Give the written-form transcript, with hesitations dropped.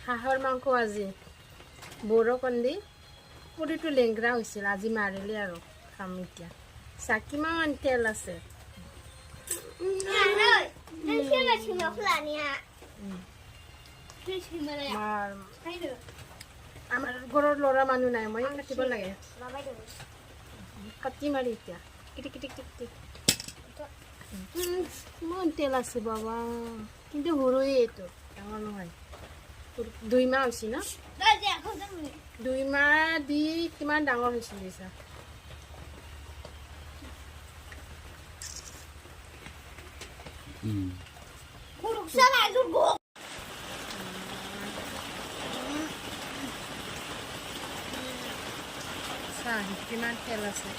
হাঁহৰ মাংস আজি বৰষুণ পুৰিটো লেংৰা হৈছিল আজি মাৰিলে আৰু খাম এতিয়া চা কিমান তেল আছে আমাৰ ঘৰৰ ল'ৰা মানুহ নাই মই কাটিব লাগে কাটি মাৰি এতিয়া কিটিক কিটিক কিটিক কিমান তেল আছে বাবা কিন্তু সৰুৱে এইটো ডাঙৰ নহয় 2 মাহ হৈছে ন 2 মাহ দি কিমান ডাঙৰ হৈছিল দিছা কিমান তেল আছে